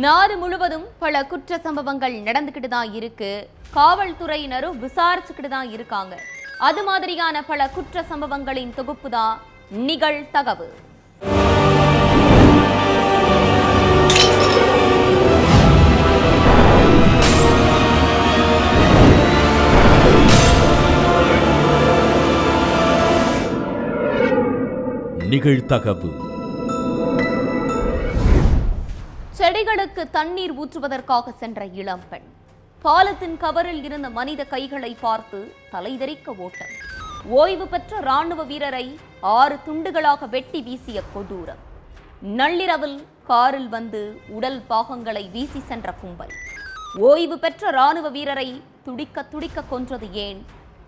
நாடு முழுவதும் பல குற்ற சம்பவங்கள் நடந்துக்கிட்டு தான் இருக்கு. காவல்துறையினரும் விசாரிச்சுக்கிட்டு தான் இருக்காங்க. அது மாதிரியான பல குற்ற சம்பவங்களின் தொகுப்பு தான் நிகழ்தகவு. நிகழ்தகவு. செடிகளுக்கு தண்ணீர் ஊற்றுவதற்காக சென்ற இளம்பெண் பாலத்தின் கவரில் இருந்த மனித கைகளை பார்த்து தலைதெறிக்க ஓட்டம். ஓய்வு பெற்ற ராணுவ வீரரை 6 துண்டுகளாக வெட்டி வீசிய கொடூரம். நள்ளிரவில் காரில் வந்து உடல் பாகங்களை வீசி சென்ற கும்பல். ஓய்வு பெற்ற ராணுவ வீரரை துடிக்க துடிக்க கொன்றது ஏன்?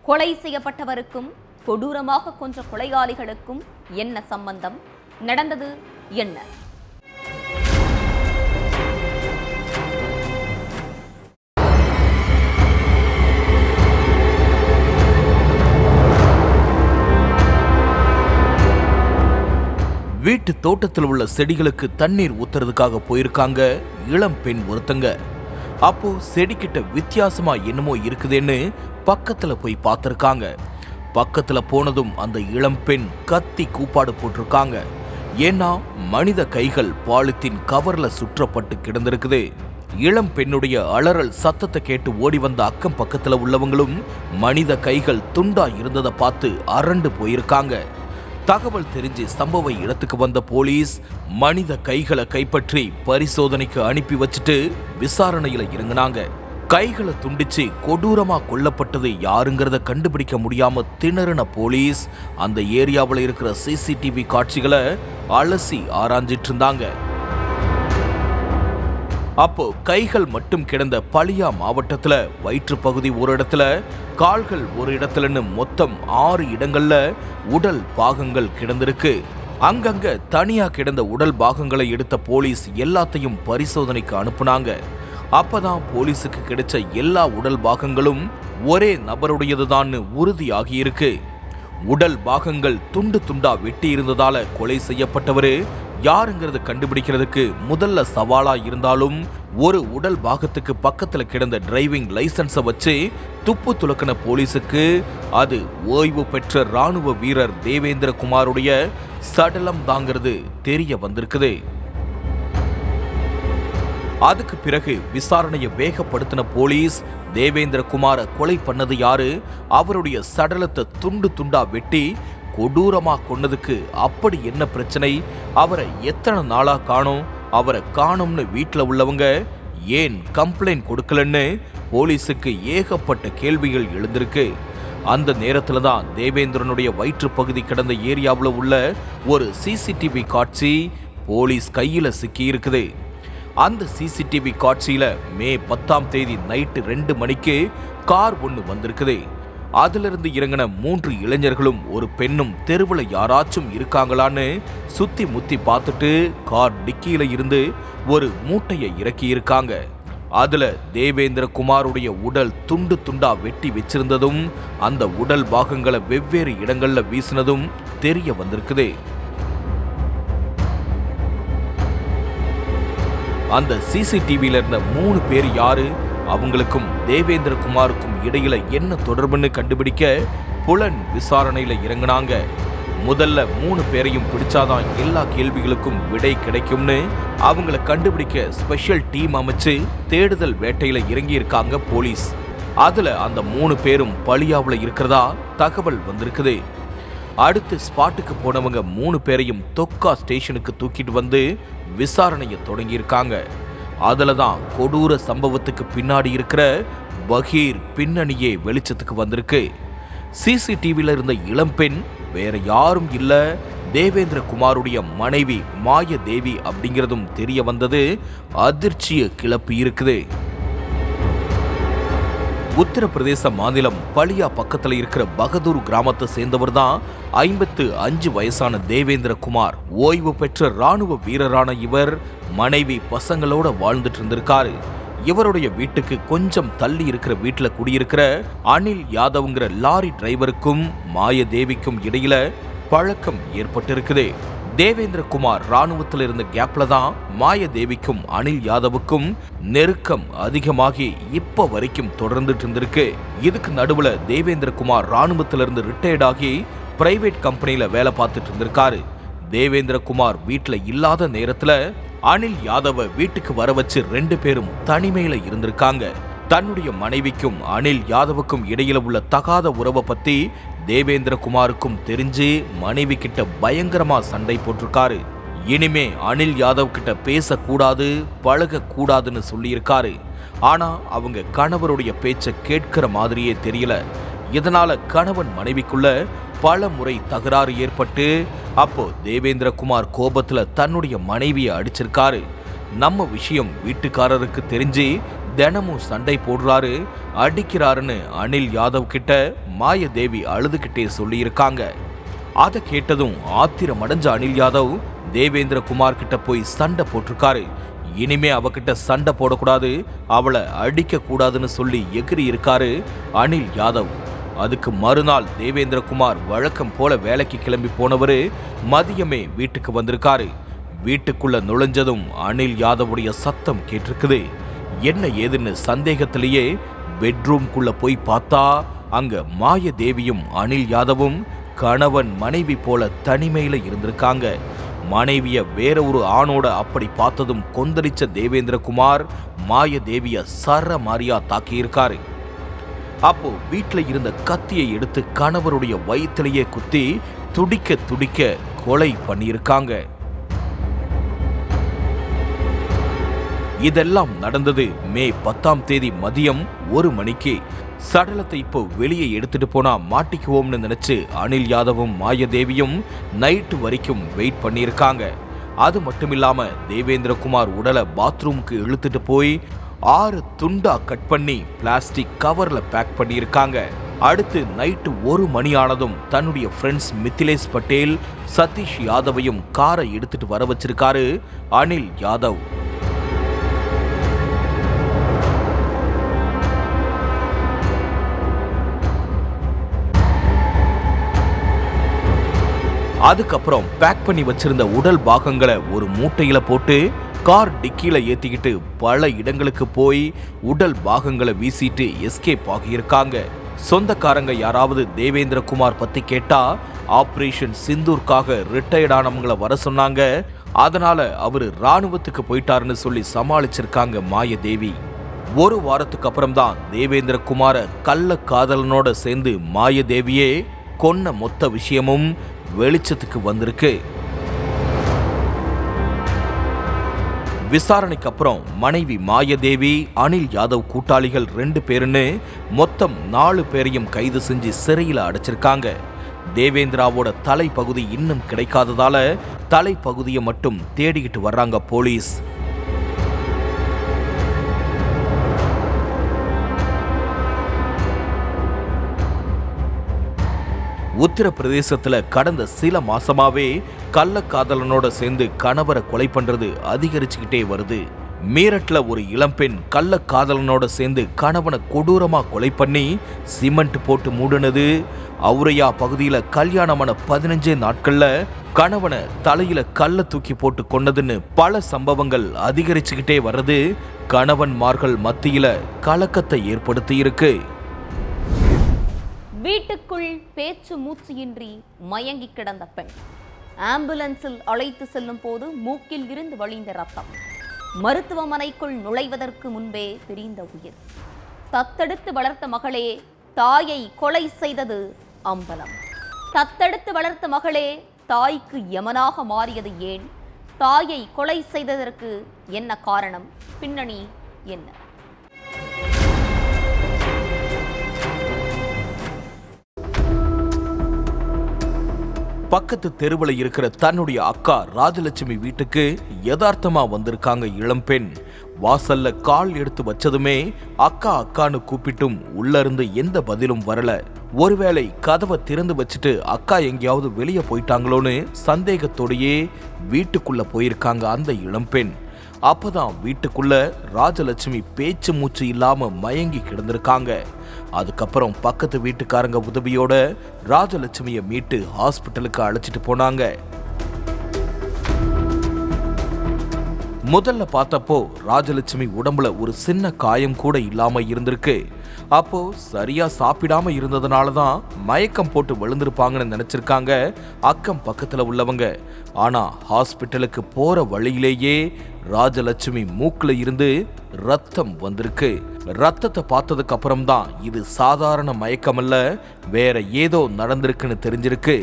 கொலை செய்யப்பட்டவருக்கும் கொடூரமாக கொன்ற கொலையாளிகளுக்கும் என்ன சம்பந்தம்? நடந்தது என்ன? வீட்டு தோட்டத்தில் உள்ள செடிகளுக்கு தண்ணீர் ஊத்துறதுக்காக போயிருக்காங்க இளம் பெண் ஒருத்தங்க. அப்போ செடிக்கிட்ட வித்தியாசமா என்னமோ இருக்குதுன்னு பக்கத்துல போய் பார்த்திருக்காங்க. பக்கத்துல போனதும் அந்த இளம் பெண் கத்தி கூப்பாடு போட்டிருக்காங்க. ஏன்னா மனித கைகள் பாலித்தீன் கவர்ல சுற்றப்பட்டு கிடந்திருக்குது. இளம் பெண்ணுடைய அலறல் சத்தத்தை கேட்டு ஓடி வந்த அக்கம் பக்கத்துல உள்ளவங்களும் மனித கைகள் துண்டா இருந்ததை பார்த்து அரண்டு போயிருக்காங்க. தகவல் தெரிஞ்சு சம்பவ இடத்துக்கு வந்த போலீஸ் மனித கைகளை கைப்பற்றி பரிசோதனைக்கு அனுப்பி வச்சுட்டு விசாரணையில இறங்கினாங்க. கைகளை துண்டிச்சு கொடூரமா கொல்லப்பட்டது யாருங்கிறத கண்டுபிடிக்க முடியாம திணறின போலீஸ் அந்த ஏரியாவில் இருக்கிற சிசிடிவி காட்சிகளை அலசி ஆராய்ஞ்சிட்டு இருந்தாங்க. அப்போ கைகள் மட்டும் கிடந்த பலியா மாவட்டத்துல வயிற்று பகுதி ஒரு இடத்துல, கால்கள் ஒரு இடத்துலன்னு மொத்தம் 6 இடங்கள்ல உடல் பாகங்கள் கிடந்திருக்கு. அங்கங்க தனியா கிடந்த உடல் பாகங்களை எடுத்த போலீஸ் எல்லாத்தையும் பரிசோதனைக்கு அனுப்புனாங்க. அப்பதான் போலீஸுக்கு கிடைச்ச எல்லா உடல் பாகங்களும் ஒரே நபருடையதுதான்னு உறுதியாகியிருக்கு. உடல் பாகங்கள் துண்டு துண்டா வெட்டி இருந்ததால கொலை செய்யப்பட்டவரு யாருங்கிறத கண்டுபிடிக்கிறதுக்கு முதல்ல சவாலா இருந்தாலும் ஒரு உடல் பாகத்துக்கு பக்கத்துல கிடந்த டிரைவிங் லைசன்ஸை வச்சு துப்பு துலக்கின போலீஸுக்கு அது ஓய்வு பெற்ற ராணுவ வீரர் தேவேந்திர குமாருடைய சடலம் தாங்கிறது தெரிய வந்திருக்குது. அதுக்கு பிறகு விசாரணையை வேகப்படுத்தின போலீஸ் தேவேந்திர குமார கொலை பண்ணது யாரு, அவருடைய சடலத்தை துண்டு துண்டா வெட்டி கொடூரமா கொன்னதுக்கு அப்படி என்ன பிரச்சனை, அவரை எத்தனை நாளா காணோம், அவரை காணோம்னு வீட்டில் உள்ளவங்க ஏன் கம்ப்ளைண்ட் கொடுக்கலன்னு போலீஸுக்கு ஏகப்பட்ட கேள்விகள் எழுந்திருக்கு. அந்த நேரத்துல தான் தேவேந்திரனுடைய வயிற்று பகுதி கிடந்த ஏரியாவில் உள்ள ஒரு சிசிடிவி காட்சி போலீஸ் கையில சிக்கி இருக்குது. அந்த சிசிடிவி காட்சியில மே 10ஆம் தேதி நைட்டு 2 மணிக்கு கார் ஒன்று வந்திருக்குது. அதிலிருந்து இறங்கின 3 இளைஞர்களும் ஒரு பெண்ணும் தெருவில் யாராச்சும் இருக்காங்களான்னு சுத்தி முத்தி பார்த்துட்டு கார் டிக்கியில இருந்து ஒரு மூட்டையை இறக்கி இருக்காங்க. அதுல தேவேந்திர குமாருடைய உடல் துண்டு துண்டா வெட்டி வச்சிருந்ததும் அந்த உடல் பாகங்களை வெவ்வேறு இடங்கள்ல வீசினதும் தெரிய வந்திருக்குது. அந்த சிசிடிவியில இருந்த 3 பேர் யாரு, அவங்களுக்கும் தேவேந்திர குமாருக்கும் இடையில என்ன தொடர்புன்னு கண்டுபிடிக்க புலன் விசாரணையில இறங்கினாங்க. முதல்ல 3 பேரையும் பிடிச்சாதான் எல்லா கேள்விகளுக்கும் விடை கிடைக்கும்னு அவங்கள கண்டுபிடிக்க ஸ்பெஷல் டீம் அமைச்சு தேடுதல் வேட்டையில இறங்கி இருக்காங்க போலீஸ். அதுல அந்த 3 பேரும் பலியாவுல இருக்கிறதா தகவல் வந்திருக்குது. அடுத்து ஸ்பாட்டுக்கு போனவங்க 3 பேரையும் தொக்கா ஸ்டேஷனுக்கு தூக்கிட்டு வந்து விசாரணையை தொடங்கியிருக்காங்க. அதுல தான் கொடூர சம்பவத்துக்கு பின்னாடி இருக்கிற பகீர் பின்னணியே வெளிச்சத்துக்கு வந்திருக்கு. சிசிடிவியில இருந்த இளம்பெண் வேற யாரும் இல்ல, தேவேந்திர குமாருடைய மனைவி மாயதேவி அப்படிங்கிறதும் தெரிய வந்தது அதிர்ச்சியை கிளப்பி இருக்குது. உத்தரப்பிரதேச மாநிலம் பலியா பக்கத்துல இருக்கிற பகதூர் கிராமத்தை சேர்ந்தவர் தான் 55 வயசான தேவேந்திர குமார். ஓய்வு பெற்ற ராணுவ வீரரான இவர் மனைவி பசங்களோட வாழ்ந்துட்டு இருந்திருக்காரு. இவருடைய வீட்டுக்கு கொஞ்சம் தள்ளி இருக்கிற வீட்டுல குடியிருக்கிற அனில் யாதவ்ங்கிற லாரி டிரைவருக்கும் மாயதேவிக்கும் இடையில பழக்கம் ஏற்பட்டிருக்குது. தேவேந்திரகுமார் ராணுவத்தில் இருந்த கேப்ல தான் மாயாதேவிக்கும் அனில் யாதவுக்கும் நெருக்கம் அதிகமாகி இப்ப வரைக்கும் தொடர்ந்துட்டு இருந்திருக்கு. இதுக்கு நடுவுல தேவேந்திரகுமார் ராணுவத்திலிருந்து ரிட்டையர்ட் ஆகி பிரைவேட் கம்பெனில வேலை பார்த்துட்டு இருந்திருக்காரு. தேவேந்திரகுமார் வீட்டுல இல்லாத நேரத்துல அனில் யாதவ வீட்டுக்கு வர வச்சு 2 பேரும் தனிமையில இருந்திருக்காங்க. தன்னுடைய மனைவிக்கும் அனில் யாதவுக்கும் இடையில உள்ள தகாத உறவை பத்தி தேவேந்திரகுமாருக்கும் தெரிஞ்சு மனைவி கிட்ட பயங்கரமா சண்டை போட்டிருக்காரு. இனிமே அனில் யாதவ் கிட்ட பேசக்கூடாது, பழக கூடாதுன்னு சொல்லியிருக்காரு. ஆனா அவங்க கணவருடைய பேச்ச கேட்கிற மாதிரியே தெரியல. இதனால கணவன் மனைவிக்குள்ள பல முறை தகராறு ஏற்பட்டு அப்போ தேவேந்திரகுமார் கோபத்துல தன்னுடைய மனைவியை அடிச்சிருக்காரு. நம்ம விஷயம் வீட்டுக்காரருக்கு தெரிஞ்சு தினமும் சண்டை போடுறாரு, அடிக்கிறாருன்னு அனில் யாதவ் கிட்ட மாயாதேவி அழுதுகிட்டே சொல்லியிருக்காங்க. அதை கேட்டதும் ஆத்திரம் அடைஞ்ச அனில் யாதவ் தேவேந்திரகுமார் கிட்ட போய் சண்டை போட்டிருக்காரு. இனிமே அவகிட்ட சண்டை போடக்கூடாது, அவளை அடிக்க கூடாதுன்னு சொல்லி எகிரி இருக்காரு அனில் யாதவ். அதுக்கு மறுநாள் தேவேந்திரகுமார் வழக்கம் போல வேலைக்கு கிளம்பி போனவரு மதியமே வீட்டுக்கு வந்திருக்காரு. வீட்டுக்குள்ள நுழைஞ்சதும் அனில் யாதவுடைய சத்தம் கேட்டிருக்குது. என்ன ஏதுன்னு சந்தேகத்திலேயே பெட்ரூம்குள்ள போய் பார்த்தா அங்க மாயாதேவியும் அனில் யாதவும் கணவன் மனைவி போல தனிமையில இருந்திருக்காங்க. மனைவிய வேற ஒரு ஆணோட அப்படி பார்த்ததும் கொந்தளிச்ச தேவேந்திரகுமார் மாயாதேவிய சர மாரியா தாக்கியிருக்காரு. அப்போ வீட்டுல இருந்த கத்தியை எடுத்து கணவருடைய வயிற்றிலேயே குத்தி துடிக்க துடிக்க கொலை பண்ணியிருக்காங்க. இதெல்லாம் நடந்தது மே 10ஆம் தேதி மதியம் 1 மணிக்கு. சடலத்தை இப்போ வெளியே எடுத்துட்டு போனா மாட்டிக்குவோம்னு நினைச்சு அனில் யாதவும் மாயாதேவியும் நைட்டு வரைக்கும் வெயிட் பண்ணியிருக்காங்க. அது மட்டுமில்லாம தேவேந்திரகுமார் உடலை பாத்ரூமுக்கு இழுத்துட்டு போய் 6 துண்டா கட் பண்ணி பிளாஸ்டிக் கவர்ல பேக் பண்ணியிருக்காங்க. அடுத்து நைட்டு 1 மணி ஆனதும் தன்னுடைய ஃப்ரெண்ட்ஸ் மித்திலேஷ் பட்டேல், சதீஷ் யாதவையும் காரை எடுத்துட்டு வர வச்சிருக்காரு அனில் யாதவ். அதுக்கப்புறம் பேக் பண்ணி வச்சிருந்த உடல் பாகங்களை ஒரு மூட்டையில போட்டு கார் டிக்கியில ஏத்திக்கிட்டு பல இடங்களுக்கு போய் உடல் பாகங்களை வீசிட்டு எஸ்கேப் ஆகியிருக்காங்க. சொந்தக்காரங்க யாராவது தேவேந்திரகுமார் பத்தி கேட்டா ஆபரேஷன் சிந்தூர்க்காக ரிட்டையர்ட் ஆனவங்களை வர சொன்னாங்க, அதனால அவரு ராணுவத்துக்கு போயிட்டாருன்னு சொல்லி சமாளிச்சிருக்காங்க மாயாதேவி. 1 வாரத்துக்கு அப்புறம் தான் தேவேந்திரகுமார கள்ள காதலனோட சேர்ந்து மாயாதேவியே கொன்ன மொத்த விஷயமும் வெளிச்சத்துக்கு வந்திருக்கு. விசாரணைக்கு அப்புறம் மனைவி மாயாதேவி, அனில் யாதவ் கூட்டாளிகள் 2 பேருன்னு மொத்தம் 4 பேரையும் கைது செஞ்சு சிறையில் அடைச்சிருக்காங்க. தேவேந்திராவோட தலைப்பகுதி இன்னும் கிடைக்காததால தலைப்பகுதியை மட்டும் தேடிக்கிட்டு வர்றாங்க போலீஸ். உத்தரப்பிரதேசத்துல கடந்த சில மாசமாவே கள்ளக்காதலனோட சேர்ந்து கணவரை கொலை பண்றது அதிகரிச்சுக்கிட்டே வருது. மீரட்ல ஒரு இளம்பெண் கள்ளக்காதலனோட சேர்ந்து கணவனை கொடூரமா கொலை பண்ணி சிமெண்ட் போட்டு மூடினது. அவுரையா பகுதியில கல்யாணமான 15 நாட்கள்ல கணவனை தலையில கல்ல தூக்கி போட்டு கொன்னதுன்னு பல சம்பவங்கள் அதிகரிச்சுக்கிட்டே வர்றது கணவன்மார்கள் மத்தியில கலக்கத்தை ஏற்படுத்தி இருக்கு. வீட்டுக்குள் பேச்சு மூச்சியின்றி மயங்கி கிடந்த பெண் ஆம்புலன்ஸில் அழைத்து செல்லும் போது மூக்கில் இருந்து வழிந்த ரத்தம். மருத்துவமனைக்குள் நுழைவதற்கு முன்பே பிரிந்த உயிர். தத்தெடுத்து வளர்த்த மகளே தாயை கொலை செய்தது அம்பலம். தத்தெடுத்து வளர்த்த மகளே தாய்க்கு யமனாக மாறியது ஏன்? தாயை கொலை செய்ததற்கு என்ன காரணம்? பின்னணி என்ன? பக்கத்து தெருவில் இருக்கிற தன்னுடைய அக்கா ராஜலட்சுமி வீட்டுக்கு யதார்த்தமா வந்திருக்காங்க இளம்பெண். வாசல்ல கால் எடுத்து வச்சதுமே அக்கா அக்கான்னு கூப்பிட்டும் உள்ள இருந்து எந்த பதிலும் வரல. ஒருவேளை கதவை திறந்து வச்சுட்டு அக்கா எங்கேயாவது வெளியே போயிட்டாங்களோன்னு சந்தேகத்தோடையே வீட்டுக்குள்ள போயிருக்காங்க அந்த இளம்பெண். அப்பதான் வீட்டுக்குள்ள ராஜலட்சுமி பேச்சு மூச்சு இல்லாம மயங்கி கிடந்திருக்காங்க. அதுக்கப்புறம் பக்கத்து வீட்டுக்காரங்க உதவியோட ராஜலட்சுமியை மீட்டு ஹாஸ்பிட்டலுக்கு அழைச்சிட்டு போனாங்க. முதல்ல பார்த்தப்போ ராஜலட்சுமி உடம்புல ஒரு சின்ன காயம் கூட இல்லாம இருந்திருக்கு. அப்போ சரியா சாப்பிடாம இருந்ததுனாலதான் மயக்கம் போட்டு விழுந்திருப்பாங்கன்னு நினைச்சிருக்காங்க அக்கம் பக்கத்துல உள்ளவங்க. ஆனா ஹாஸ்பிட்டலுக்கு போற வழியிலேயே ராஜலட்சுமி மூக்குல இருந்து ரத்தம் வந்திருக்கு. ரத்தத்தை பார்த்ததுக்கு அப்புறம் தான் இது சாதாரண மயக்கம் அல்ல, வேற ஏதோ நடந்திருக்குன்னு தெரிஞ்சிருக்கு.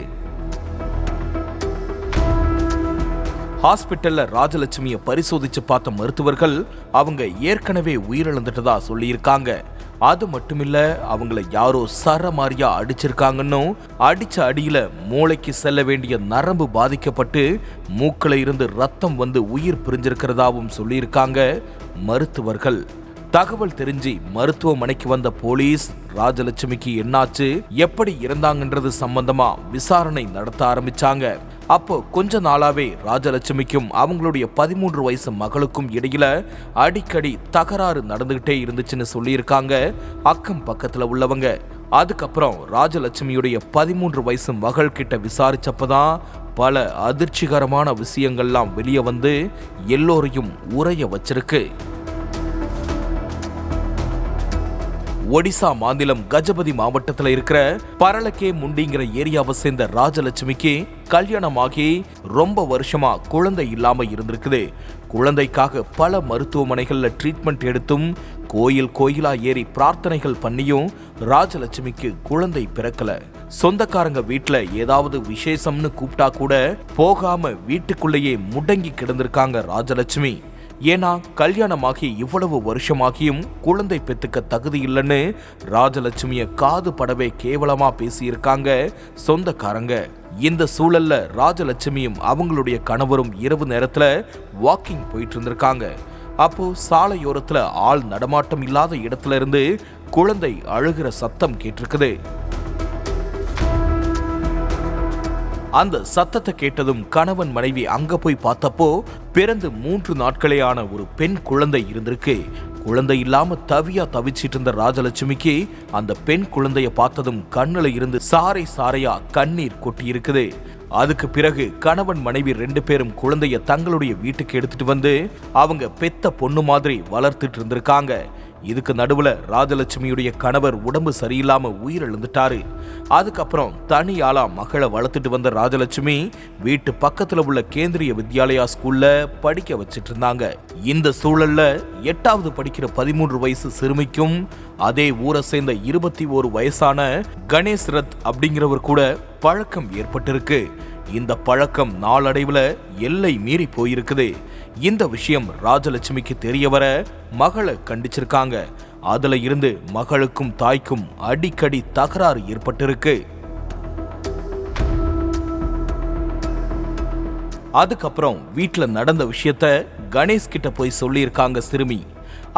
ஹாஸ்பிட்டல்ல ராஜலட்சுமியை பரிசோதிச்சு பார்த்த மருத்துவர்கள் அவங்க ஏற்கனவே உயிரிழந்துட்டதா சொல்லியிருக்காங்க. அது மட்டுமில்ல, அவங்கள யாரோ சரமாரியா அடிச்சிருக்காங்கன்னு, அடிச்ச அடியில மூளைக்கு செல்ல வேண்டிய நரம்பு பாதிக்கப்பட்டு மூக்குல இருந்து ரத்தம் வந்து உயிர் பிரிஞ்சிருக்கிறதாவும் சொல்லியிருக்காங்க மருத்துவர்கள். தகவல் தெரிஞ்சு மருத்துவமனைக்கு வந்த போலீஸ் ராஜலட்சுமிக்கு என்னாச்சு, எப்படி இறந்தாங்கன்றது சம்பந்தமா விசாரணை நடத்த ஆரம்பிச்சாங்க. அப்போ கொஞ்ச நாளாவே ராஜலட்சுமிக்கும் அவங்களுடைய 13 வயசு மகளுக்கும் இடையில அடிக்கடி தகராறு நடந்துகிட்டே இருந்துச்சுன்னு சொல்லியிருக்காங்க அக்கம் பக்கத்துல உள்ளவங்க. அதுக்கப்புறம் ராஜலட்சுமியுடைய 13 வயசு மகள் கிட்ட விசாரிச்சப்பதான் பல அதிர்ச்சிகரமான விஷயங்கள்லாம் வெளியே வந்து எல்லோரையும் உறைய வச்சிருக்கு. ஒடிசா மாநிலம் கஜபதி மாவட்டத்தில் இருக்கிற பரளக்கே முண்டிங்கிற ஏரியாவை சேர்ந்த ராஜலட்சுமிக்கு கல்யாணமாகி ரொம்ப வருஷமா குழந்தை இல்லாம இருந்திருக்குது. குழந்தைக்காக பல மருத்துவமனைகள்ல ட்ரீட்மெண்ட் எடுத்தும் கோயிலா ஏறி பிரார்த்தனைகள் பண்ணியும் ராஜலட்சுமிக்கு குழந்தை பிறக்கல. சொந்தக்காரங்க வீட்டுல ஏதாவது விசேஷம்னு கூப்பிட்டா கூட போகாம வீட்டுக்குள்ளேயே முடங்கி கிடந்திருக்காங்க ராஜலட்சுமி. ஏன்னா கல்யாணமாகி இவ்வளவு வருஷமாகியும் குழந்தை பெத்துக்க தகுதி இல்லைன்னு ராஜலட்சுமிய காது படவே கேவலமா பேசியிருக்காங்க சொந்தக்காரங்க. இந்த சூழல்ல ராஜலட்சுமியும் அவங்களுடைய கணவரும் இரவு நேரத்துல வாக்கிங் போயிட்டு இருந்திருக்காங்க. அப்போ சாலையோரத்துல ஆள் நடமாட்டம் இல்லாத இடத்துல இருந்து குழந்தை அழுகிற சத்தம் கேட்டிருக்குது. அந்த சத்தத்தை கேட்டதும் கணவன் மனைவி அங்க போய் பார்த்தப்போ பிறந்து 3 நாட்களே ஆன ஒரு பெண் குழந்தை இருந்திருக்கு. குழந்தை இல்லாம தவிச்சிட்டு இருந்த ராஜலட்சுமிக்கு அந்த பெண் குழந்தைய பார்த்ததும் கண்ணுல இருந்து சாரையா கண்ணீர் கொட்டி இருக்குது. அதுக்கு பிறகு கணவன் மனைவி 2 பேரும் குழந்தைய தங்களுடைய வீட்டுக்கு எடுத்துட்டு வந்து அவங்க பெத்த பொண்ணு மாதிரி வளர்த்துட்டு இருந்திருக்காங்க. இதுக்கு நடுவுல ராஜலட்சுமியுடைய கணவர் உடம்பு சரியில்லாம உயிரிழந்துட்டாரு. அதுக்கப்புறம் தனியாளா மகளை வளர்த்துட்டு வந்த ராஜலட்சுமி வீட்டு பக்கத்துல உள்ள கேந்திரிய வித்யாலயா ஸ்கூல்ல படிக்க வச்சிட்டு இருந்தாங்க. இந்த சூழல்ல 8வது படிக்கிற 13 வயசு சிறுமிக்கும் அதே ஊரை சேர்ந்த 21 வயசான கணேஷ் ரத் அப்படிங்கிறவர் கூட பழக்கம் ஏற்பட்டிருக்கு. இந்த பழக்கம் நாளடைவுல எல்லை மீறி போயிருக்குது. இந்த விஷயம் ராஜலட்சுமிக்கு தெரிய வர மகளை கண்டிச்சிருக்காங்க. அதுல இருந்து மகளுக்கும் தாய்க்கும் அடிக்கடி தகராறு ஏற்பட்டிருக்கு. அதுக்கப்புறம் வீட்டுல நடந்த விஷயத்த கணேஷ் கிட்ட போய் சொல்லியிருக்காங்க சிறுமி.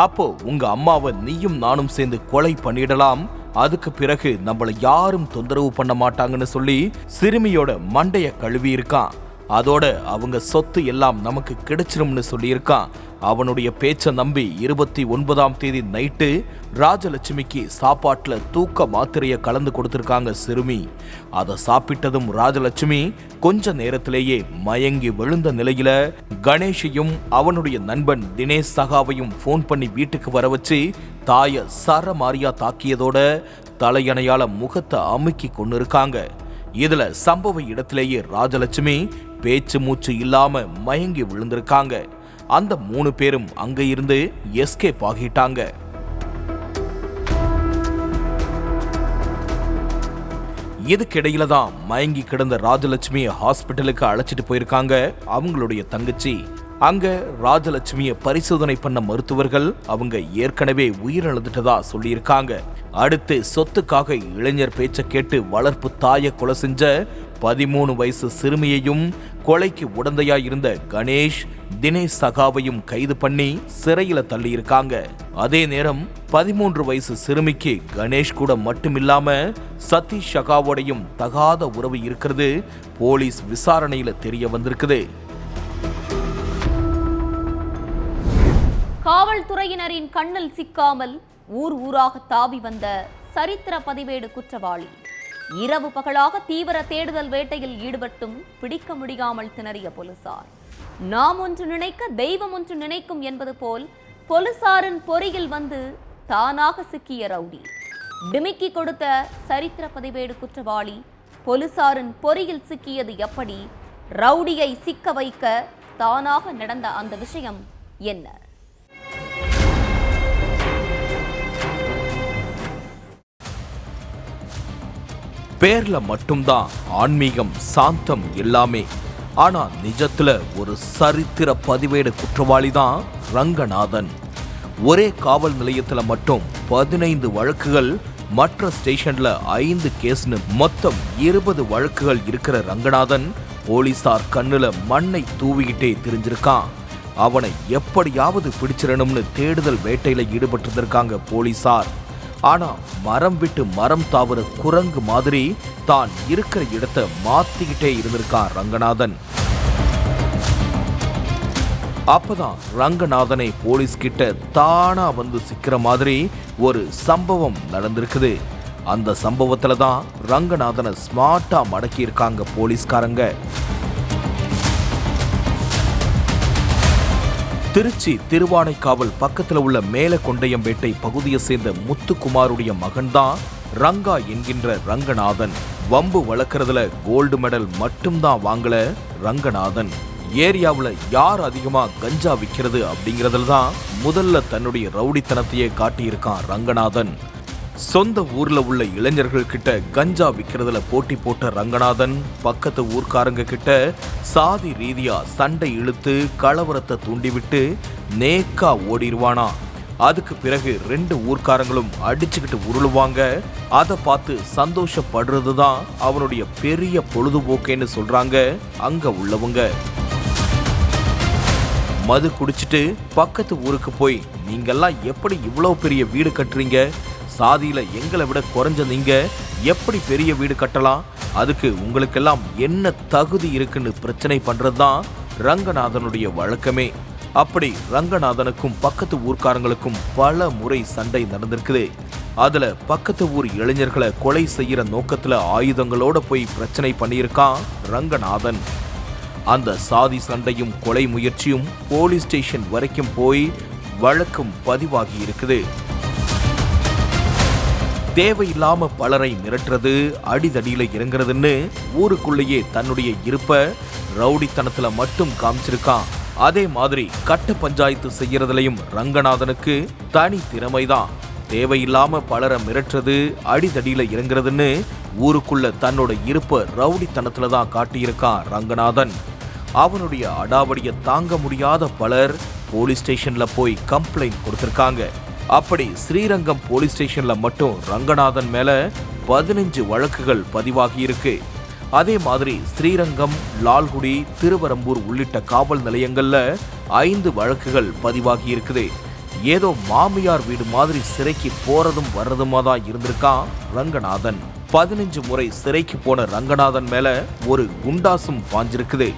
அப்போ உங்க அம்மாவை நீயும் நானும் சேர்ந்து கொலை பண்ணிடலாம், அதுக்கு பிறகு நம்மளை யாரும் தொந்தரவு பண்ண மாட்டாங்கன்னு சொல்லி சிறுமியோட மண்டைய கழுவி இருக்கான். அதோட அவங்க சொத்து எல்லாம் நமக்கு கிடைச்சிரும்னு சொல்லியிருக்கான். அவனுடைய பேச்சை நம்பி 29ஆம் தேதி நைட்டு ராஜலட்சுமிக்கு சாப்பாட்டுல தூக்க மாத்திரையை கலந்து கொடுத்திருக்காங்க சிறுமி. அதை சாப்பிட்டதும் ராஜலட்சுமி கொஞ்ச நேரத்திலேயே மயங்கி விழுந்த நிலையில கணேஷையும் அவனுடைய நண்பன் தினேஷ் சகாவையும் போன் பண்ணி வீட்டுக்கு வர வச்சு தாய சரமாரியா தாக்கியதோட தலையணையால முகத்தை அமுக்கி கொண்டு இருக்காங்க. இதுல சம்பவ இடத்திலேயே ராஜலட்சுமி பேச்சு மூச்சு இல்லாம மயங்கி விழுந்திருக்காங்க. அந்த 3 பேரும் அங்க இருந்து எஸ்கேப் ஆகிட்டாங்க. இதுக்கிடையில தான் மயங்கி கிடந்த ராஜலட்சுமியை ஹாஸ்பிட்டலுக்கு அழைச்சிட்டு போயிருக்காங்க அவங்களுடைய தங்கச்சி. அங்க ராஜலட்சுமியை பரிசோதனை பண்ண மருத்துவர்கள் அவங்க ஏற்கனவே உயிரிழந்துட்டதா சொல்லியிருக்காங்க. அடுத்து சொத்துக்காக இளைஞர் பேச்ச கேட்டு வளர்ப்பு தாயை கொலை செஞ்ச 13 வயசு சிறுமியையும் கொலைக்கு உடந்தையா இருந்த கணேஷ் தினேஷ் சகாவையும் கைது பண்ணி சிறையில தள்ளியிருக்காங்க. அதே நேரம் 13 வயசு சிறுமிக்கு கணேஷ் கூட மட்டுமில்லாம சதீஷ் சகாவோடையும் தகாத உறவு இருக்கிறது போலீஸ் விசாரணையில தெரிய வந்திருக்குது. காவல்துறையினரின் கண்ணில் சிக்காமல் ஊராக தாவி வந்த சரித்திர பதிவேடு குற்றவாளி இரவு பகலாக தீவிர தேடுதல் வேட்டையில் ஈடுபட்டும் பிடிக்க முடியாமல் திணறிய போலீசார். நாம் ஒன்று நினைக்க தெய்வம் ஒன்று நினைக்கும் என்பது போல் போலீசாரின் பொறியில் வந்து தானாக சிக்கிய ரவுடி. டிமிக்கி கொடுத்த சரித்திர பதிவேடு குற்றவாளி போலீசாரின் பொறியில் சிக்கியது எப்படி? ரவுடியை சிக்க வைக்க தானாக நடந்த அந்த விஷயம் என்ன? பேர்ல மட்டும்தான் ஆன்மீகம், சாந்தம் எல்லாமே. ஆனா நிஜத்துல ஒரு சரித்திர பதிவேடு குற்றவாளி தான் ரங்கநாதன். ஒரே காவல் நிலையத்துல மட்டும் 15 வழக்குகள், மற்ற ஸ்டேஷன்ல 5 கேஸ்னு மொத்தம் 20 வழக்குகள் இருக்கிற ரங்கநாதன் போலீசார் கண்ணுல மண்ணை தூவிக்கிட்டே தெரிஞ்சிருக்கான். அவனை எப்படியாவது பிடிச்சிடணும்னு தேடுதல் வேட்டையில ஈடுபட்டிருந்திருக்காங்க போலீசார். ஆனா மரம் விட்டு மரம் தாவுற குரங்கு மாதிரி தான் இருக்கிற இடத்தை மாத்திக்கிட்டே இருந்திருக்கான் ரங்கநாதன். அப்பதான் ரங்கநாதனை போலீஸ் கிட்ட தானா வந்து சிக்கிற மாதிரி ஒரு சம்பவம் நடந்திருக்குது. அந்த சம்பவத்துல தான் ரங்கநாதனை ஸ்மார்ட்டா மடக்கி இருக்காங்க போலீஸ்காரங்க. திருச்சி திருவானைக்காவல் பக்கத்துல உள்ள மேலகொண்டையம்பேட்டை பகுதியை சேர்ந்த முத்துக்குமாருடைய மகன்தான் ரங்கா என்கின்ற ரங்கநாதன். வம்பு வளர்க்கறதுல கோல்டு மெடல் மட்டும்தான் வாங்கல ரங்கநாதன். ஏரியாவுல யார் அதிகமா கஞ்சா விற்கிறது அப்படிங்கறதுல தான் முதல்ல தன்னுடைய ரவுடித்தனத்தையே காட்டியிருக்கான் ரங்கநாதன். சொந்த ஊர்ல உள்ள இளைஞர்கள் கிட்ட கஞ்சா விற்கிறதுல போட்டி போட்ட ரங்கநாதன் பக்கத்து ஊர்க்காரங்க கிட்ட சாதி ரீதியா சண்டை இழுத்து கலவரத்தை தூண்டிவிட்டு நேக்கா ஓடிடுவானா. அதுக்கு பிறகு 2 ஊர்க்காரங்களும் அடிச்சுக்கிட்டு உருளுவாங்க. அதை பார்த்து சந்தோஷப்படுறது தான் அவனுடைய பெரிய பொழுதுபோக்கேன்னு சொல்றாங்க அங்க உள்ளவங்க. மது குடிச்சிட்டு பக்கத்து ஊருக்கு போய், நீங்கெல்லாம் எப்படி இவ்வளவு பெரிய வீடு கட்டுறீங்க? சாதியில எங்களை விட குறைஞ்ச நீங்க எப்படி பெரிய வீடு கட்டலாம்? அதுக்கு உங்களுக்கெல்லாம் என்ன தகுதி இருக்குன்னு பிரச்சனை பண்றதுதான் ரங்கநாதனுடைய வழக்கமே. அப்படி ரங்கநாதனுக்கும் பக்கத்து ஊர்க்காரங்களுக்கும் பல முறை சண்டை நடந்திருக்குது. அதுல பக்கத்து ஊர் இளைஞர்களை கொலை செய்யற நோக்கத்துல ஆயுதங்களோட போய் பிரச்சனை பண்ணியிருக்கான் ரங்கநாதன். அந்த சாதி சண்டையும் கொலை முயற்சியும் போலீஸ் ஸ்டேஷன் வரைக்கும் போய் வழக்கும் பதிவாகி இருக்குது. தேவையில்லாம பலரை மிரட்டுறது, அடிதடியில இறங்குறதுன்னு ஊருக்குள்ளேயே தன்னுடைய இருப்ப ரவுடித்தனத்துல மட்டும் காமிச்சிருக்கான். அதே மாதிரி கட்ட பஞ்சாயத்து செய்யறதுலயும் ரங்கநாதனுக்கு தனி திறமைதான். தேவையில்லாம பலரை மிரட்டுறது, அடிதடியில இறங்குறதுன்னு ஊருக்குள்ள தன்னோட இருப்ப ரவுடித்தனத்துல தான் காட்டியிருக்கான் ரங்கநாதன். அவனுடைய அடாவடிய தாங்க முடியாத பலர் போலீஸ் ஸ்டேஷன்ல போய் கம்ப்ளைண்ட் கொடுத்திருக்காங்க. அப்படி ஸ்ரீரங்கம் போலீஸ் ஸ்டேஷன்ல மட்டும் ரங்கநாதன் மேல 15 வழக்குகள் பதிவாகி இருக்கு. அதே மாதிரி ஸ்ரீரங்கம், லால்குடி, திருவரம்பூர் உள்ளிட்ட காவல் நிலையங்கள்ல 5 வழக்குகள் பதிவாகி இருக்குது. ஏதோ மாமியார் வீடு மாதிரி சிறைக்கு போறதும் வர்றதுமா தான் இருந்திருக்கான் ரங்கநாதன். 15 முறை சிறைக்கு போன ரங்கநாதன் மேல ஒரு குண்டாசும் பாஞ்சிருக்குது.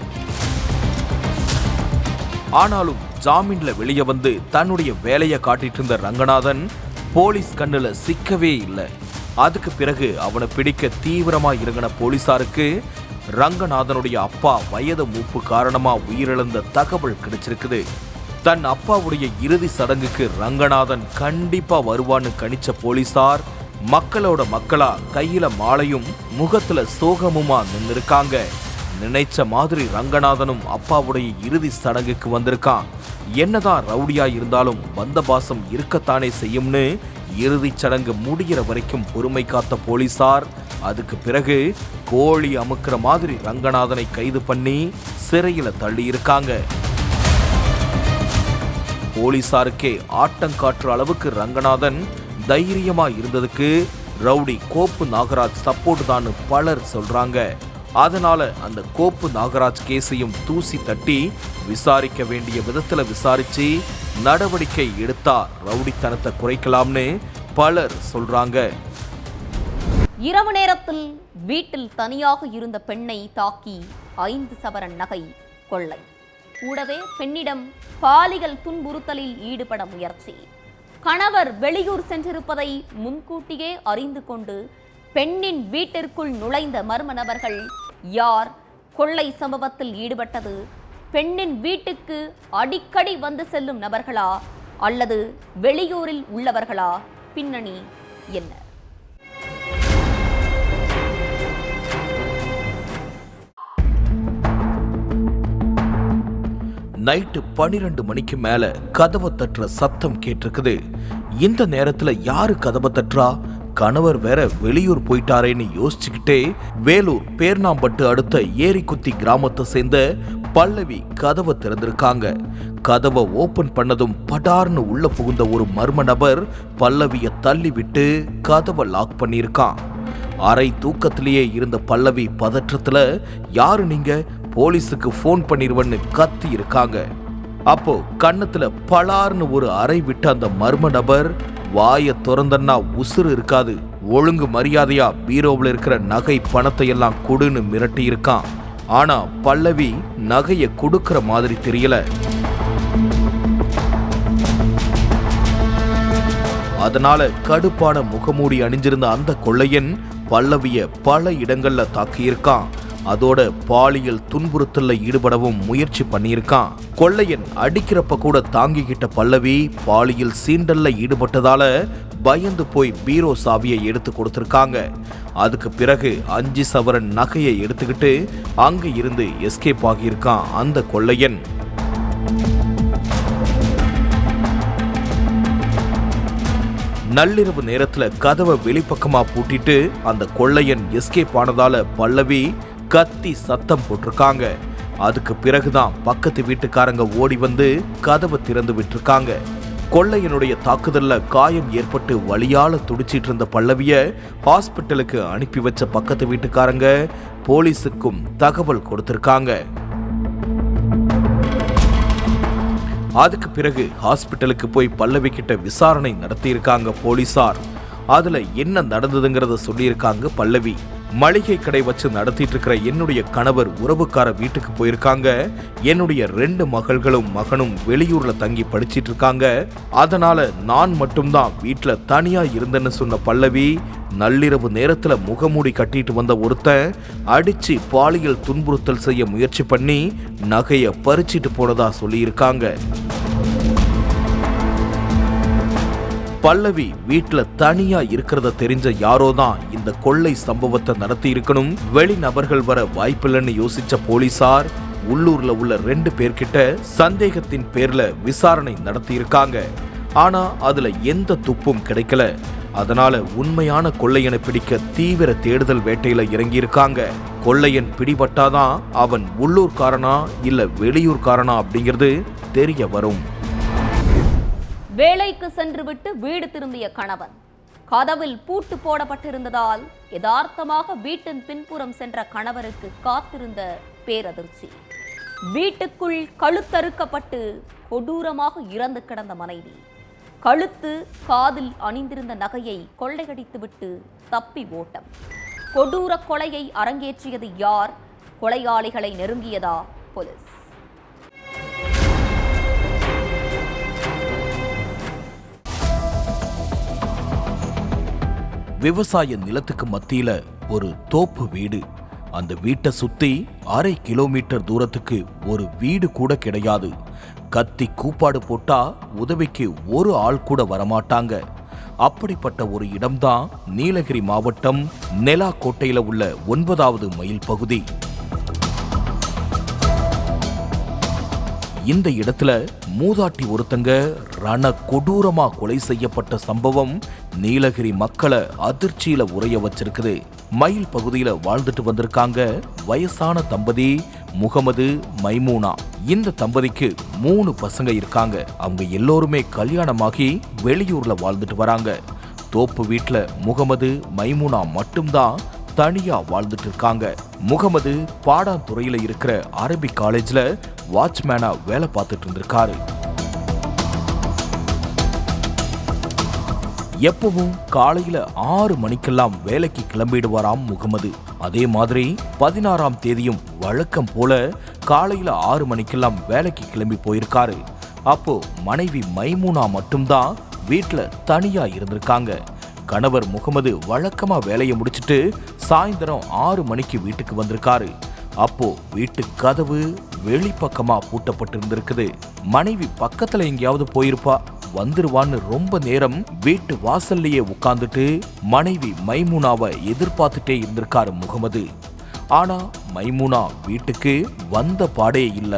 ஆனாலும் ஜாமீன்ல வெளியே வந்து தன்னுடைய வேலையை காட்டிட்டு இருந்த ரங்கநாதன் போலீஸ் கண்ணுல சிக்கவே இல்லை. அதுக்கு பிறகு அவனை பிடிக்க தீவிரமா இறங்கின போலீசாருக்கு ரங்கநாதனுடைய அப்பா வயது மூப்பு காரணமா உயிரிழந்த தகவல் கிடைச்சிருக்குது. தன் அப்பாவுடைய இறுதி சடங்குக்கு ரங்கநாதன் கண்டிப்பா வருவான்னு கணிச்ச போலீசார் மக்களோட மக்களா கையில மாலையும் முகத்துல சோகமுமா நின்னுருக்காங்க. நினைச்ச மாதிரி ரங்கநாதனும் அப்பாவுடைய இறுதி சடங்குக்கு வந்திருக்கான். என்னதான் ரவுடியா இருந்தாலும் வந்த பாசம் இருக்கத்தானே செய்யும்னு இறுதி சடங்கு முடிகிற வரைக்கும் பொறுமை காத்த போலீசார் அதுக்கு பிறகு கோழி அமுக்கிற மாதிரி ரங்கநாதனை கைது பண்ணி சிறையில தள்ளி இருக்காங்க. போலீசாருக்கே ஆட்டங்காற்று அளவுக்கு ரங்கநாதன் தைரியமா இருந்ததுக்கு ரவுடி கோப்பு நாகராஜ் சப்போர்ட் தான் பலர் சொல்றாங்க. அதனால அந்த கோப்பு நாகராஜ் கேஸையும் தூசி தட்டி விசாரிக்க வேண்டிய விதத்துல விசாரிச்சு நடவடிக்கை எடுத்தா ரவுடித்தனத்தை குறைக்கலாம்னு பலர் சொல்றாங்க. இரவு நேரத்தில் வீட்டில் தனியாக இருந்த பெண்ணை தாக்கி 5 சவரன் நகை கொள்ளை. கூடவே பெண்ணிடம் பாலியல் துன்புறுத்தலில் ஈடுபட முயற்சி. கணவர் வெளியூர் சென்றிருப்பதை முன்கூட்டியே அறிந்து கொண்டு பெண்ணின் வீட்டிற்குள் நுழைந்த மர்ம நபர்கள் யார்? கொள்ளை சம்பவத்தில் ஈடுபட்டது பெண்ணின் வீட்டுக்கு அடிக்கடி வந்து செல்லும் நபர்களா அல்லது வெளியூரில் உள்ளவர்களா? பின்னணி என்ன? நைட்டு 12 மணிக்கு மேல கதவை தட்டுற சத்தம் கேட்டிருக்குது. இந்த நேரத்துல யாரு கதவை தட்டுறா? கணவர் வேற வெளியூர் போயிட்டாரேன்னு யோசிச்சுக்கிட்டே வேலூர் பேர்ணாம்பட்டு அடுத்த ஏரிக்குத்தி கிராமத்தை சேர்ந்த பல்லவி கதவை திறந்திருக்காங்க. கதவை ஓபன் பண்ணதும் படார்னு உள்ள புகுந்த ஒரு மர்ம நபர் பல்லவிய தள்ளி விட்டு கதவை லாக் பண்ணியிருக்கான். அரை தூக்கத்திலேயே இருந்த பல்லவி பதற்றத்துல, யாரு நீங்க, போலீஸுக்கு போன் பண்ணிருவன்னு கத்தி இருக்காங்க. அப்போ கண்ணத்துல பலார்னு ஒரு அறை விட்டு அந்த மர்ம நபர், வாய திறந்தன்னா உசுறு இருக்காது, ஒழுங்கு மரியாதையா பீரோவில் இருக்கிற நகை பணத்தை எல்லாம் கொடுன்னு மிரட்டி இருக்கான். ஆனா பல்லவி நகைய கொடுக்கிற மாதிரி தெரியல. அதனால கடுப்பான முகமூடி அணிஞ்சிருந்த அந்த கொள்ளையன் பல்லவிய பல இடங்கள்ல தாக்கியிருக்கான். அதோட பாலியல் துன்புறுத்தல்ல ஈடுபடவும் முயற்சி பண்ணியிருக்கான். கொள்ளையன் அடிக்கிறப்ப கூட தாங்கிக்கிட்ட பல்லவி பாலியல் சீண்டல்ல ஈடுபட்டதால பயந்து போய் பீரோ சாவியை எடுத்து கொடுத்திருக்காங்க. அதுக்கு பிறகு 5 சவரன் நகையை எடுத்துக்கிட்டு அங்க இருந்து எஸ்கேப் ஆகியிருக்கான் அந்த கொள்ளையன். நள்ளிரவு நேரத்துல கதவை வெளிப்பக்கமா பூட்டிட்டு அந்த கொள்ளையன் எஸ்கேப் ஆனதால பல்லவி கத்தி சத்தம் போட்டிருக்காங்க. அதுக்கு பிறகுதான் பக்கத்து வீட்டுக்காரங்க ஓடி வந்து கதவை திறந்து விட்டுருக்காங்க. கொள்ளையனுடைய தாக்குதல்ல காயம் ஏற்பட்டு வலியால துடிச்சிட்டு இருந்த பல்லவிய ஹாஸ்பிட்டலுக்கு அனுப்பி வச்ச பக்கத்து வீட்டுக்காரங்க போலீஸுக்கும் தகவல் கொடுத்திருக்காங்க. அதுக்கு பிறகு ஹாஸ்பிட்டலுக்கு போய் பல்லவி கிட்ட விசாரணை நடத்தியிருக்காங்க போலீசார். அதுல என்ன நடந்ததுங்கிறத சொல்லியிருக்காங்க பல்லவி. மளிகை கடை வச்சு நடத்திட்டு இருக்கிற என்னுடைய கணவர் உறவுக்கார வீட்டுக்கு போயிருக்காங்க. என்னுடைய 2 மகள்களும் மகனும் வெளியூர்ல தங்கி படிச்சிட்டு இருக்காங்க. அதனால நான் மட்டும்தான் வீட்டுல தனியா இருந்தேன்னு சொன்ன பல்லவி, நள்ளிரவு நேரத்துல முகமூடி கட்டிட்டு வந்த ஒருத்தன் அடிச்சு பாலியல் துன்புறுத்தல் செய்ய முயற்சி பண்ணி நகைய பறிச்சிட்டு போனதா சொல்லியிருக்காங்க. பல்லவி வீட்டுல தனியா இருக்கிறத தெரிஞ்ச யாரோதான் இந்த கொள்ளை சம்பவத்தை நடத்தி இருக்கணும். வெளிநபர்கள் வர வாய்ப்பில்லைன்னு யோசிச்ச போலீசார் உள்ளூர்ல உள்ள 2 பேர்கிட்ட சந்தேகத்தின் பேர்ல விசாரணை நடத்தி இருக்காங்க. ஆனா அதுல எந்த துப்பும் கிடைக்கல. அதனால உண்மையான கொள்ளையனை பிடிக்க தீவிர தேடுதல் வேட்டையில இறங்கி இருக்காங்க. கொள்ளையன் பிடிபட்டாதான் அவன் உள்ளூர்காரனா இல்ல வெளியூர்காரனா அப்படிங்கிறது தெரிய வரும். வேலைக்கு சென்றுவிட்டு வீடு திரும்பிய கணவன் கதவில் பூட்டு போடப்பட்டிருந்ததால் யதார்த்தமாக வீட்டின் பின்புறம் சென்ற கணவருக்கு காத்திருந்த பேரதிர்ச்சி. வீட்டுக்குள் கழுத்தறுக்கப்பட்டு கொடூரமாக இறந்து கிடந்த மனைவி, கழுத்து காதில் அணிந்திருந்த நகையை கொள்ளையடித்துவிட்டு தப்பி ஓட்டம். கொடூர கொலையை அரங்கேற்றியது யார்? கொலையாளிகளை நெருங்கியதா போலீஸ்? விவசாய நிலத்துக்கு மத்தியில ஒரு தோப்பு வீடு. அந்த வீட்டை சுத்தி அரை கிலோமீட்டர் தூரத்துக்கு ஒரு வீடு கூட கிடையாது. கத்தி கூப்பாடு போட்டா உதவிக்கு ஒரு ஆள் கூட வரமாட்டாங்க. அப்படிப்பட்ட ஒரு இடம்தான் நீலகிரி மாவட்டம் நெலாக்கோட்டையில உள்ள 9வது மைல் பகுதி. இந்த இடத்துல மூதாட்டி ஒருத்தங்க ரண கொடூரமா கொலை செய்யப்பட்ட சம்பவம் நீலகிரி மக்களை அதிர்ச்சியில உறைய வச்சிருக்குது. மயில் பகுதியில வாழ்ந்துட்டு வந்திருக்காங்க வயசான தம்பதி முகமது, மைமூனா. இந்த தம்பதிக்கு 3 பசங்க இருக்காங்க. அவங்க எல்லோருமே கல்யாணமாகி வெளியூர்ல வாழ்ந்துட்டு வராங்க. தோப்பு வீட்டுல முகமது, மைமூனா மட்டும்தான் தனியா வாழ்ந்துட்டு இருக்காங்க. முகமது பாடாந்துறையில இருக்கிற அரபிக் காலேஜ்ல வாட்ச்மேனா வேலை பார்த்துட்டு இருந்திருக்காரு. எப்பவும் காலையில 6 மணிக்கெல்லாம் வேலைக்கு கிளம்பிடுவாராம் முகமது. அதே மாதிரி 16ஆம் தேதியும் வழக்கம் போல காலையில 6 மணிக்கெல்லாம் வேலைக்கு கிளம்பி போயிருக்காரு. அப்போ மனைவி மைமூனா மட்டும்தான் வீட்டுல தனியா இருந்திருக்காங்க. கணவர் முகமது வழக்கமா வேலையை முடிச்சிட்டு சாயந்தரம் 6 மணிக்கு வீட்டுக்கு வந்திருக்காரு. அப்போ வீட்டு கதவு, வெளிப்பக்கமா பூட்டப்பட்டிருந்திருக்குது. மனைவி பக்கத்துல எங்கேயாவது போயிருப்பா, வந்துருவான்னு ரொம்ப நேரம் வீட்டு வாசல்லையே உட்கார்ந்துட்டு மனைவி மைமுனாவை எதிர்பார்த்துட்டே இருந்திருக்காரு முகமது. ஆனா மைமுனா வீட்டுக்கு வந்த பாடே இல்ல.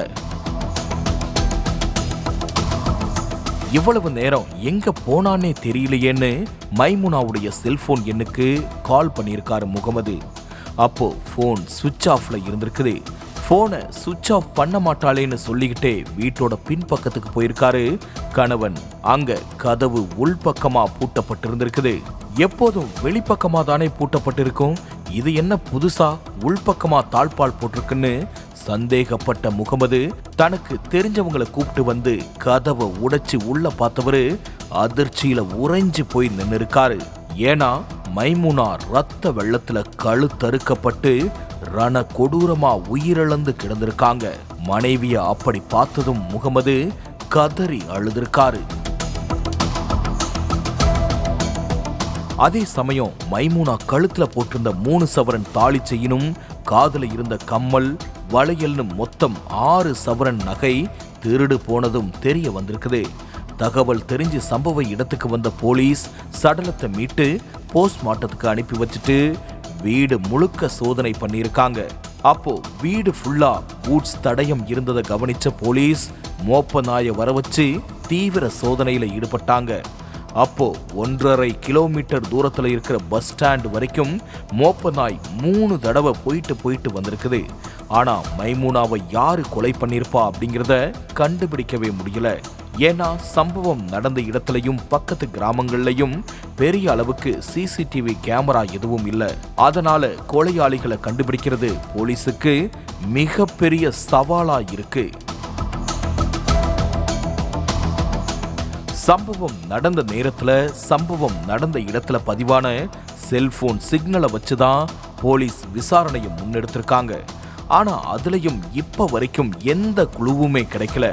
இவ்வளவு நேரம் எங்க போனானே தெரியலையேன்னு மைமுனாவுடைய செல்போன் எண்ணுக்கு கால் பண்ணியிருக்காரு முகமது. அப்போ போன் சுவிட்ச் ஆஃப்ல இருந்திருக்குது. போனை சுவிட்ச் ஆஃப் பண்ண மாட்டாளேன்னு சொல்லிக்கிட்டே வீட்டோட பின்பக்கத்துக்கு போயிருக்காரு கணவன். அங்க கதவு உள்பக்கமா பூட்டப்பட்டிருந்திருக்குது. எப்போதும் வெளிப்பக்கமா தானே பூட்டப்பட்டிருக்கும், இது என்ன புதுசா உள்பக்கமா தாழ்பால் போட்டிருக்குன்னு சந்தேகப்பட்ட முகமது தனக்கு தெரிஞ்சவங்களை கூப்பிட்டு வந்து கதவை உடைச்சு உள்ள பார்த்தவரு அதிர்ச்சியில உறைஞ்சு போய் நின்னு இருக்காரு. ஏன்னா மைமுனா ரத்த வெள்ளத்துல கழுத்தறுக்கப்பட்டு ரண கொடூரமா உயிரிழந்து கிடந்திருக்காங்க. மனைவிய அப்படி பார்த்ததும் முகமது கதறி அழுதிருக்காரு. அதே சமயம் மைமுனா கழுத்துல போட்டிருந்த 3 சவரன் தாலி செயினும் காதுல இருந்த கம்மல் வளையல்னு மொத்தம் 6 சவரன் நகை திருடு போனதும் தெரிய வந்திருக்குது. தகவல் தெரிஞ்சு சம்பவ இடத்துக்கு வந்த போலீஸ் சடலத்தை மீட்டு போஸ்ட்மார்ட்டத்துக்கு அனுப்பி வச்சுட்டு வீடு முழுக்க சோதனை பண்ணியிருக்காங்க. அப்போ வீடு ஃபுல்லா பூட்ஸ் தடயம் இருந்ததை கவனிச்ச போலீஸ் மோப்ப நாயை வர வச்சு தீவிர சோதனையில ஈடுபட்டாங்க. அப்போ 1.5 கிலோமீட்டர் தூரத்துல இருக்கிற பஸ் ஸ்டாண்ட் வரைக்கும் மோப்ப நாய் 3 தடவை போயிட்டு வந்திருக்குது. ஆனா மைமுனாவை யாரு கொலை பண்ணிருப்பா அப்படிங்கிறத கண்டுபிடிக்கவே முடியல. ஏன்னா சம்பவம் நடந்த இடத்துலயும் பக்கத்து கிராமங்கள்லயும் பெரிய அளவுக்கு சிசிடிவி கேமரா எதுவும் இல்ல. அதனால கொலையாளிகளை கண்டுபிடிக்கிறது போலீஸுக்கு மிகப்பெரிய சவாலா இருக்கு. சம்பவம் நடந்த நேரத்துல சம்பவம் நடந்த இடத்துல பதிவான செல்போன் சிக்னலை வச்சுதான் போலீஸ் விசாரணையை முன்னெடுத்திருக்காங்க. ஆனா அதுலயும் இப்ப வரைக்கும் எந்த குழுவுமே கிடைக்கல.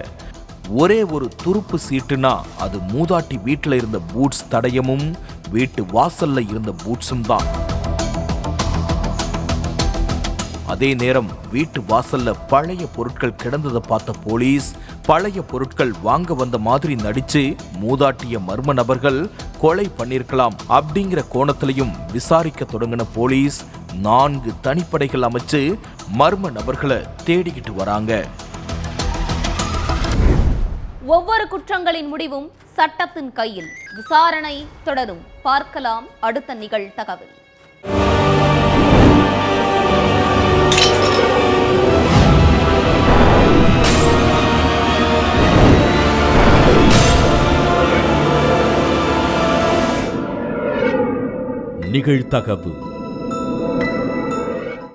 ஒரே ஒரு துருப்பு சீட்டுனா அது மூதாட்டி வீட்டுல இருந்த பூட்ஸ் தடயமும் வீட்டு வாசல்ல இருந்த பூட்ஸும் தான். அதே நேரம் வீட்டு வாசல்ல பழைய பொருட்கள் கிடந்ததை பார்த்த போலீஸ் பழைய பொருட்கள் வாங்க வந்த மாதிரி நடிச்சு மூதாட்டிய மர்ம நபர்கள் கொலை பண்ணிருக்கலாம் அப்படிங்கிற கோணத்திலையும் விசாரிக்க தொடங்கின போலீஸ் 4 தனிப்படைகள் அமைச்சு மர்ம நபர்களை தேடிக்கிட்டு வராங்க. ஒவ்வொரு குற்றங்களின் முடிவும் சட்டத்தின் கையில். விசாரணை தொடரும். பார்க்கலாம் அடுத்த நிகழ்தகவில். நிகழ்தகவு